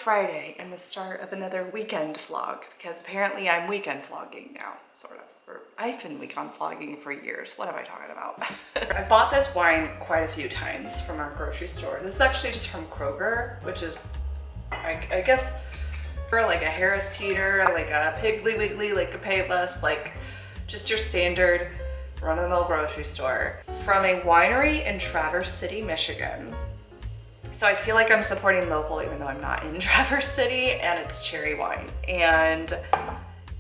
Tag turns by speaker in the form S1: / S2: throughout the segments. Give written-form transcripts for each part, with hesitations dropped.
S1: Friday and the start of another weekend vlog, because apparently I'm weekend vlogging now, sort of. Or I've been weekend vlogging for years. What am I talking about? I've bought this wine quite a few times from our grocery store. This is actually just from Kroger, which is, I guess, for like a Harris Teeter, like a Piggly Wiggly, like a Payless, like just your standard run-of-the-mill grocery store. From a winery in Traverse City, Michigan. So I feel like I'm supporting local even though I'm not in Traverse City, and it's cherry wine. And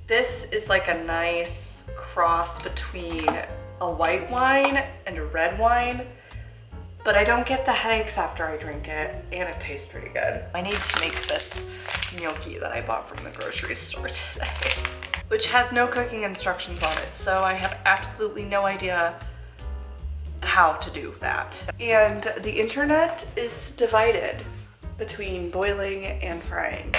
S1: this is like a nice cross between a white wine and a red wine, but I don't get the headaches after I drink it, and it tastes pretty good. I need to make this gnocchi that I bought from the grocery store today, which has no cooking instructions on it, so I have absolutely no idea how to do that. And the internet is divided between boiling and frying.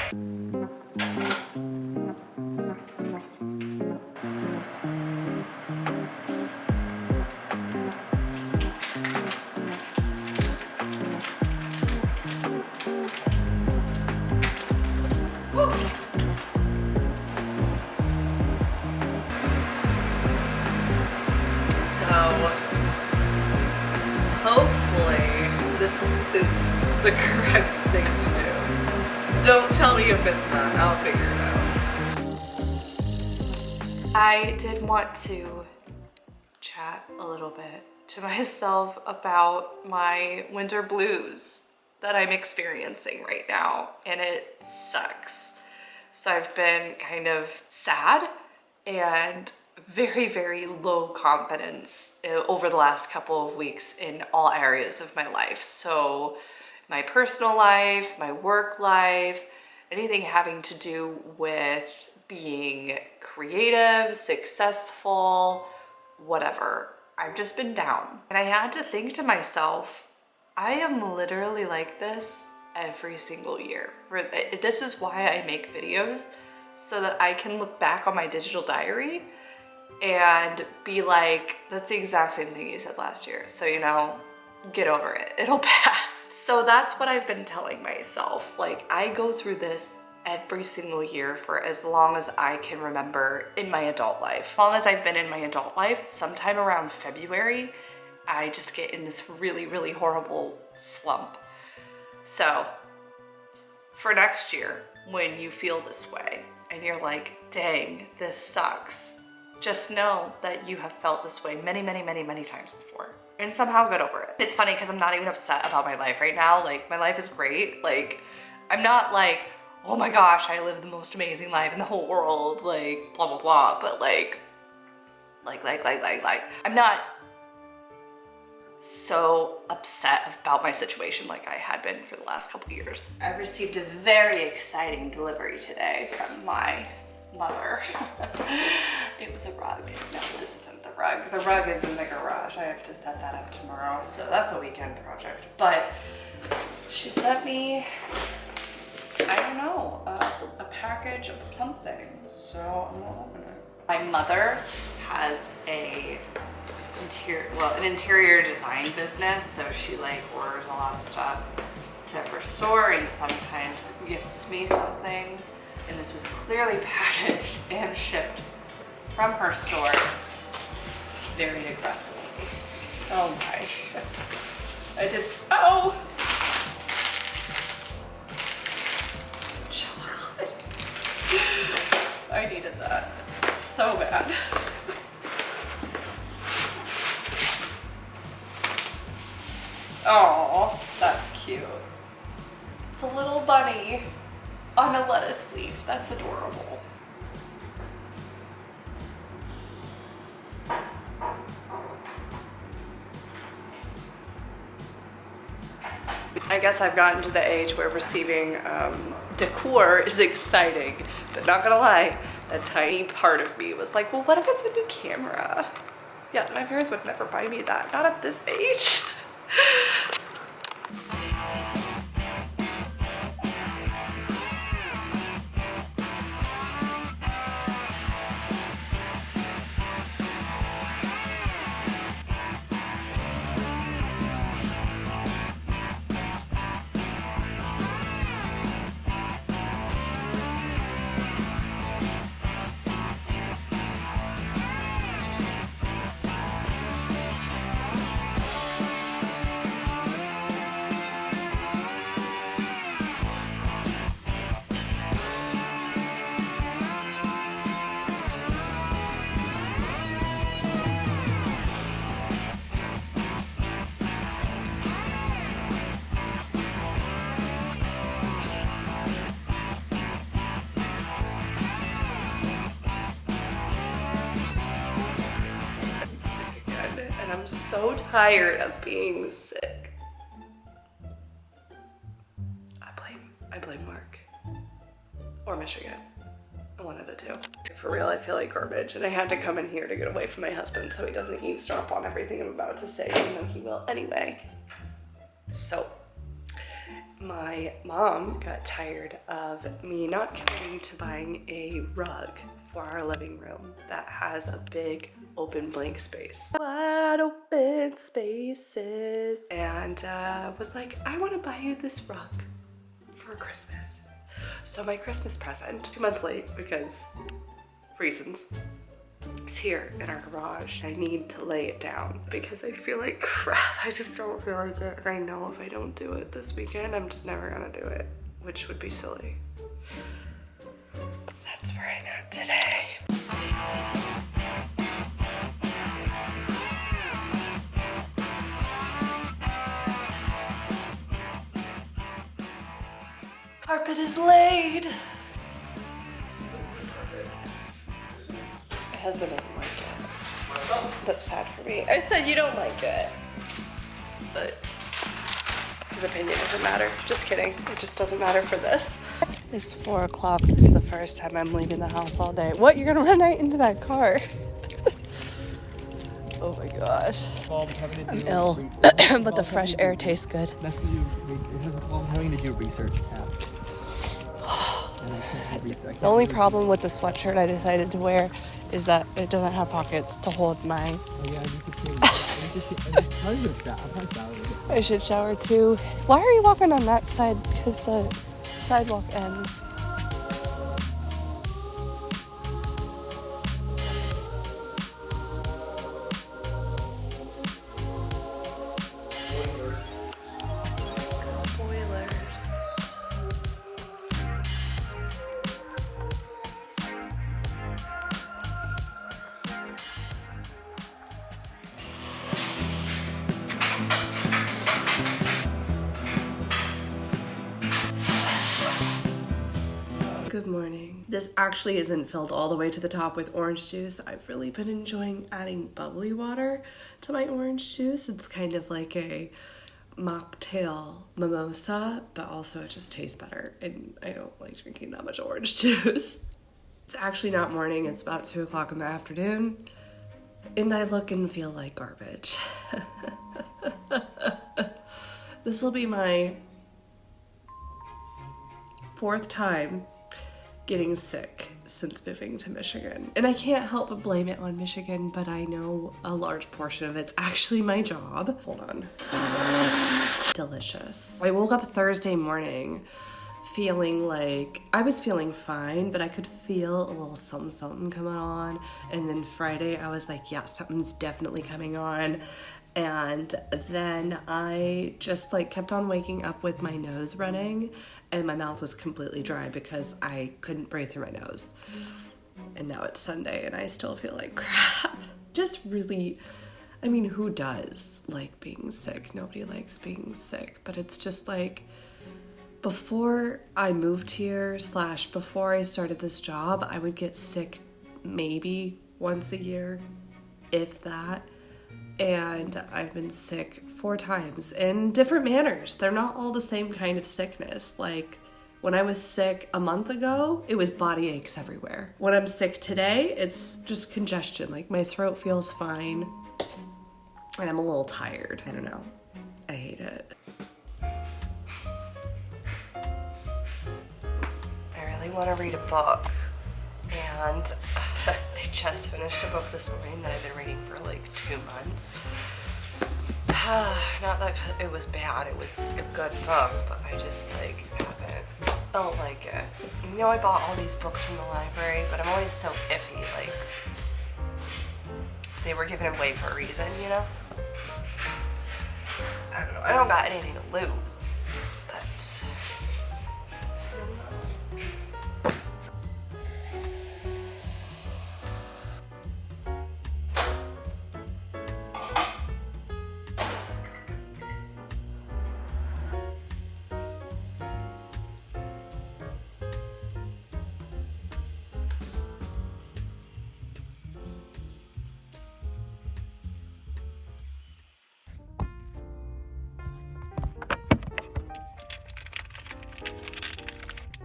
S1: Woo. So hopefully this is the correct thing to do. Don't tell me if it's not, I'll figure it out. I did want to chat a little bit to myself about my winter blues that I'm experiencing right now, and it sucks. So I've been kind of sad and very, very low confidence over the last couple of weeks in all areas of my life. So my personal life, my work life, anything having to do with being creative, successful, whatever. I've just been down. And I had to think to myself, I am literally like this every single year. This is why I make videos, so that I can look back on my digital diary and be like, that's the exact same thing you said last year. So, you know, get over it, it'll pass. So that's what I've been telling myself. Like, I go through this every single year for as long as I can remember in my adult life. As long as I've been in my adult life, sometime around February, I just get in this really, really horrible slump. So for next year, when you feel this way and you're like, dang, this sucks, just know that you have felt this way many, many, many, many times before, and somehow get over it. It's funny because I'm not even upset about my life right now. Like, my life is great. Like, I'm not like, oh my gosh, I live the most amazing life in the whole world, like, blah, blah, blah. But like, I'm not so upset about my situation like I had been for the last couple years. I received a very exciting delivery today from my mother. It was a rug. No, this isn't the rug. The rug is in the garage. I have to set that up tomorrow, so that's a weekend project. But she sent me, I don't know, a package of something, so I'm gonna open it. My mother has an interior design business, so she like orders a lot of stuff to her store and sometimes gifts me some things. And this was clearly packaged and shipped from her store very aggressively. Oh my. Oh! Chocolate. I needed that so bad. Oh, that's cute. It's a little bunny on a lettuce leaf. That's adorable. I guess I've gotten to the age where receiving decor is exciting, but not gonna lie, a tiny part of me was like, well, what if it's a new camera? Yeah, my parents would never buy me that, not at this age. so tired of being sick. I blame Mark. Or Michigan. One of the two. For real, I feel like garbage, and I had to come in here to get away from my husband so he doesn't eavesdrop on everything I'm about to say, even though he will anyway. So, my mom got tired of me not committing to buying a rug for our living room that has a big open blank space. Wide open spaces. And was like, I want to buy you this rug for Christmas. So my Christmas present, 2 months late because reasons, is here in our garage. I need to lay it down because I feel like crap. I just don't feel like it. And I know if I don't do it this weekend, I'm just never gonna do it, which would be silly. That's where I'm at today. Carpet is laid. My husband doesn't like it. That's sad for me. I said you don't like it. But his opinion doesn't matter. Just kidding. It just doesn't matter for this. It's 4 o'clock. This is the first time I'm leaving the house all day. What? You're gonna run right into that car? Oh my gosh. I'm ill, but the fresh air tastes good.
S2: That's having to do research.
S1: The only problem with the sweatshirt I decided to wear is that it doesn't have pockets to hold my...
S2: Oh yeah, you could say,
S1: I should shower too. Why are you walking on that side? Because the sidewalk ends. Good morning. This actually isn't filled all the way to the top with orange juice. I've really been enjoying adding bubbly water to my orange juice. It's kind of like a mocktail mimosa, but also it just tastes better. And I don't like drinking that much orange juice. It's actually not morning. It's about 2 o'clock in the afternoon. And I look and feel like garbage. This will be my 4th time getting sick since moving to Michigan. And I can't help but blame it on Michigan, but I know a large portion of it's actually my job. Hold on. Delicious. I woke up Thursday morning feeling like, I was feeling fine, but I could feel a little something coming on. And then Friday I was like, yeah, something's definitely coming on. And then I just like kept on waking up with my nose running and my mouth was completely dry because I couldn't breathe through my nose. And now it's Sunday and I still feel like crap. Just really, I mean, who does like being sick? Nobody likes being sick, but it's just like, before I moved here / before I started this job, I would get sick maybe once a year, if that. And I've been sick 4 times in different manners. They're not all the same kind of sickness. Like when I was sick a month ago, it was body aches everywhere. When I'm sick today, it's just congestion. Like my throat feels fine and I'm a little tired. I don't know. I hate it. I really want to read a book. And I just finished a book this morning that I've been reading for like 2 months. Not that it was bad, it was a good book, but I just like don't like it. You know, I bought all these books from the library, but I'm always so iffy, like they were given away for a reason, you know? I don't know, I don't got anything to lose.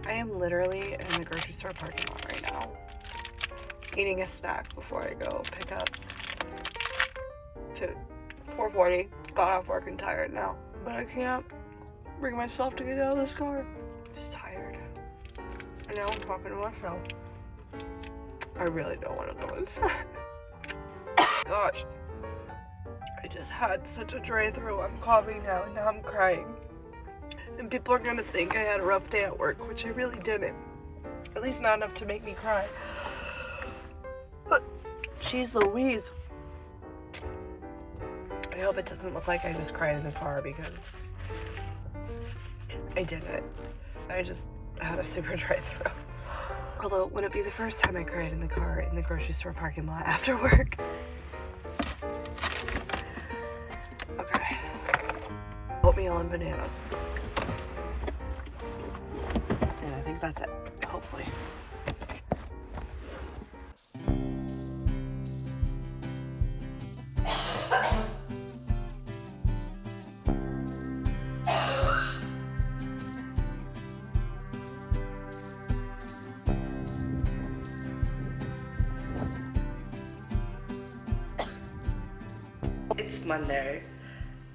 S1: I am literally in the grocery store parking lot right now, eating a snack before I go pick up food. 4:40, got off work and tired now, but I can't bring myself to get out of this car. I'm just tired. And now I'm talking to myself. I really don't want to go inside. Gosh. I just had such a dry throat. I'm coughing now and now I'm crying. And people are gonna think I had a rough day at work, which I really didn't. At least not enough to make me cry. But, jeez Louise. I hope it doesn't look like I just cried in the car because I didn't. I just had a super dry throat. Although, would it be the first time I cried in the car in the grocery store parking lot after work? Okay. Oatmeal and bananas. And I think that's it, hopefully. It's Monday,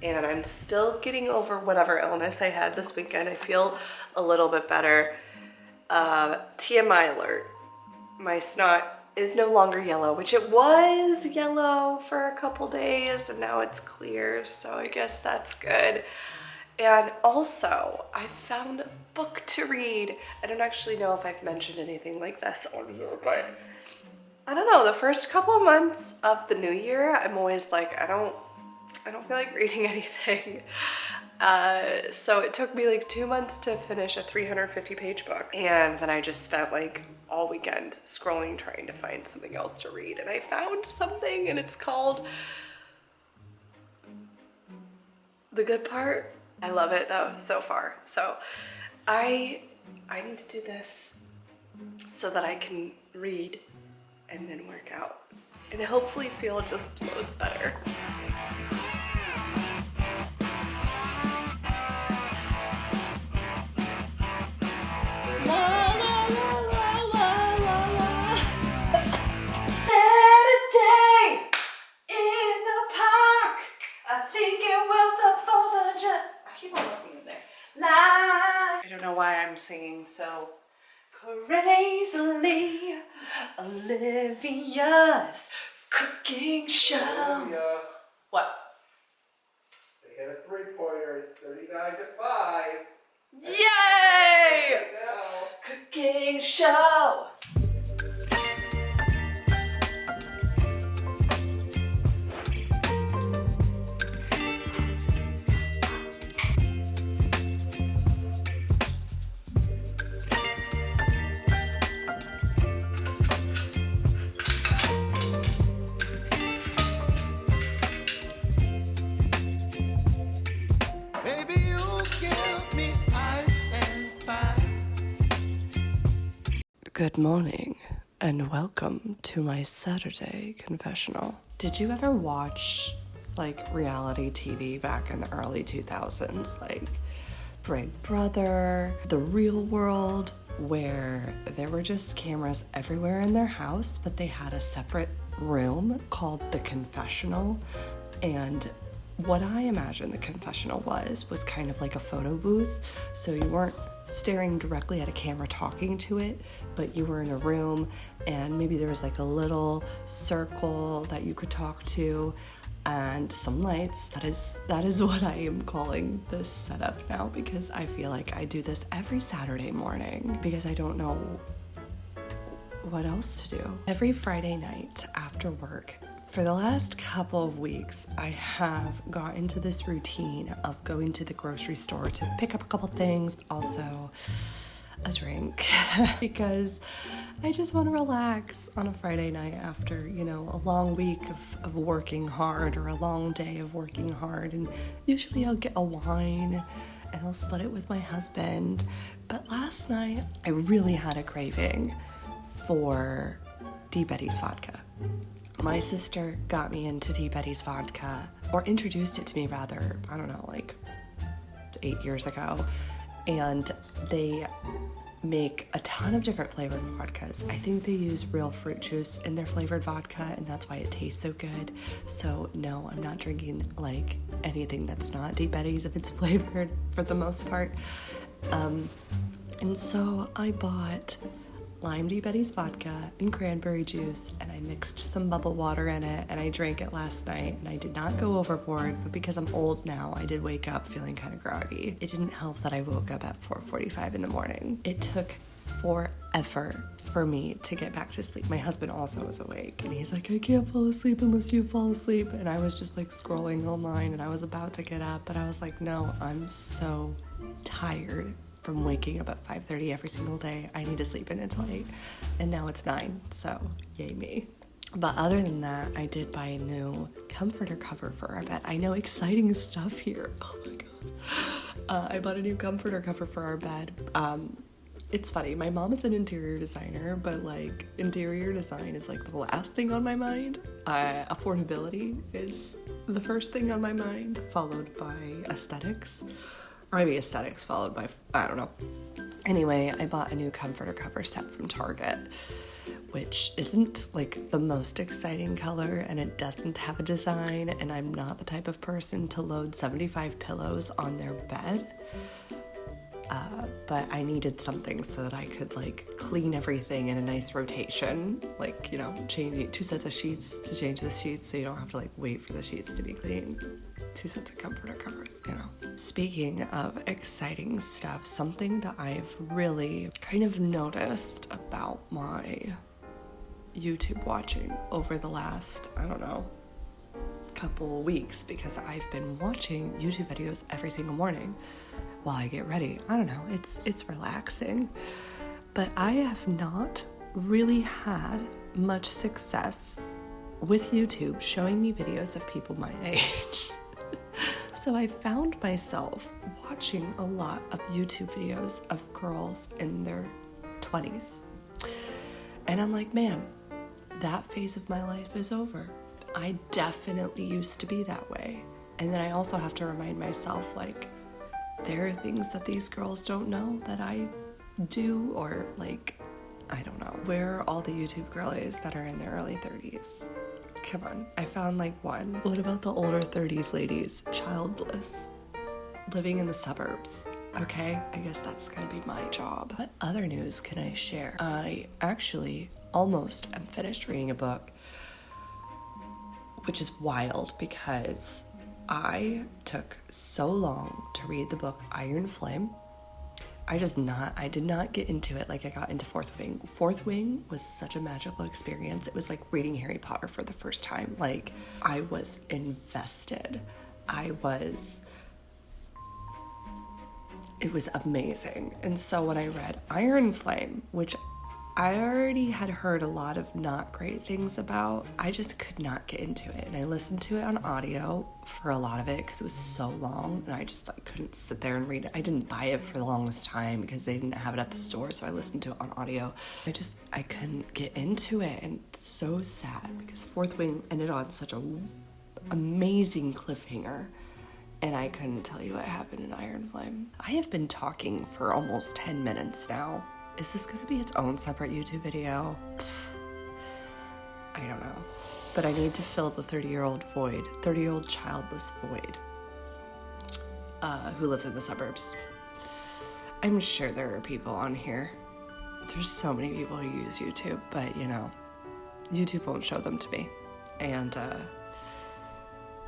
S1: and I'm still getting over whatever illness I had this weekend. I feel a little bit better. TMI alert. My snot is no longer yellow, which it was yellow for a couple days, and now it's clear, so I guess that's good. And also, I found a book to read. I don't actually know if I've mentioned anything like this on here, but I don't know, the first couple of months of the new year, I'm always like, I don't feel like reading anything. So it took me like 2 months to finish a 350-page book. And then I just spent like all weekend scrolling, trying to find something else to read. And I found something, and it's called The Good Part. I love it though, so far. So I need to do this so that I can read and then work out and hopefully feel just loads better. La, la, la, la, la, la, la. Saturday in the park. I think it was the 4th of July. I keep on looking in there. I don't know why I'm singing so crazily. Olivia's cooking show.
S3: Olivia,
S1: What?
S3: they hit a 3-pointer. It's 39-5.
S1: Yay!
S3: Right now.
S1: Cooking show.
S3: Baby, you give me ice and fire.
S1: Good morning and welcome to my Saturday confessional. Did you ever watch like reality TV back in the early 2000s, like Big Brother, The Real World, where there were just cameras everywhere in their house, but they had a separate room called the confessional? And what I imagine the confessional was kind of like a photo booth, so you weren't staring directly at a camera talking to it, but you were in a room and maybe there was like a little circle that you could talk to and some lights. That is what I am calling this setup now, because I feel like I do this every Saturday morning because I don't know what else to do. Every Friday night after work, for the last couple of weeks, I have got into this routine of going to the grocery store to pick up a couple things, but also a drink, because I just want to relax on a Friday night after, a long week of working hard, or a long day of working hard. And usually I'll get a wine and I'll split it with my husband. But last night, I really had a craving for D. Betty's vodka. My sister got me into D. Betty's vodka, or introduced it to me rather, I don't know, like 8 years ago. And they
S4: make a ton of different flavored vodkas. I think they use real fruit juice in their flavored vodka, and that's why it tastes so good. So no, I'm not drinking like anything that's not Deep Eddies if it's flavored for the most part. And so I bought lime Deep Eddies vodka and cranberry juice, and I mixed some bubble water in it, and I drank it last night, and I did not go overboard, but because I'm old now, I did wake up feeling kind of groggy. It didn't help that I woke up at 4:45 in the morning. It took forever for me to get back to sleep. My husband also was awake, and he's like, I can't fall asleep unless you fall asleep, and I was just like scrolling online, and I was about to get up, but I was like, no, I'm so tired from waking up at 5:30 every single day. I need to sleep in until 8, and now it's 9, so yay me. But other than that, I did buy a new comforter cover for our bed. I know, exciting stuff here. Oh my god. I bought a new comforter cover for our bed. It's funny, my mom is an interior designer, but like interior design is like the last thing on my mind. Affordability is the first thing on my mind, followed by aesthetics. Or maybe aesthetics followed by, I don't know. Anyway, I bought a new comforter cover set from Target, which isn't like the most exciting color, and it doesn't have a design, and I'm not the type of person to load 75 pillows on their bed. But I needed something so that I could like clean everything in a nice rotation, like, you know, change 2 sets of sheets to change the sheets so you don't have to like wait for the sheets to be clean. 2 sets of comforter covers, you know. Speaking of exciting stuff, something that I've really kind of noticed about my YouTube watching over the last, I don't know, couple weeks, because I've been watching YouTube videos every single morning while I get ready. I don't know, it's relaxing. But I have not really had much success with YouTube showing me videos of people my age. So I found myself watching a lot of YouTube videos of girls in their 20s. And I'm like, man, that phase of my life is over. I definitely used to be that way. And then I also have to remind myself, like, there are things that these girls don't know that I do, or like, I don't know. Where are all the YouTube girlies that are in their early 30s? Come on, I found like one. What about the older 30s ladies? Childless, living in the suburbs. Okay, I guess that's gonna be my job. What other news can I share? I actually almost am finished reading a book, which is wild because I took so long to read the book Iron Flame. I did not get into it like I got into Fourth Wing. Fourth Wing was such a magical experience. It was like reading Harry Potter for the first time. Like, I was invested. It was amazing. And so when I read Iron Flame, which I already had heard a lot of not great things about, I just could not get into it. And I listened to it on audio for a lot of it because it was so long, and I just couldn't sit there and read it. I didn't buy it for the longest time because they didn't have it at the store, so I listened to it on audio. I couldn't get into it, and it's so sad because Fourth Wing ended on such a amazing cliffhanger, and I couldn't tell you what happened in Iron Flame. I have been talking for almost 10 minutes now. Is this gonna be its own separate YouTube video? I don't know. But I need to fill the 30-year-old childless void, who lives in the suburbs. I'm sure there are people on here. There's so many people who use YouTube, but you know, YouTube won't show them to me. And,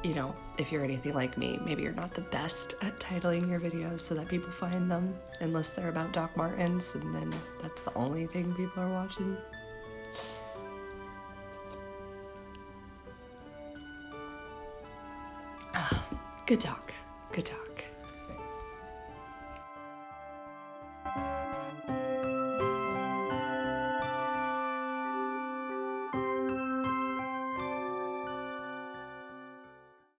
S4: you know, if you're anything like me, maybe you're not the best at titling your videos so that people find them, unless they're about Doc Martens, and then that's the only thing people are watching. Good talk.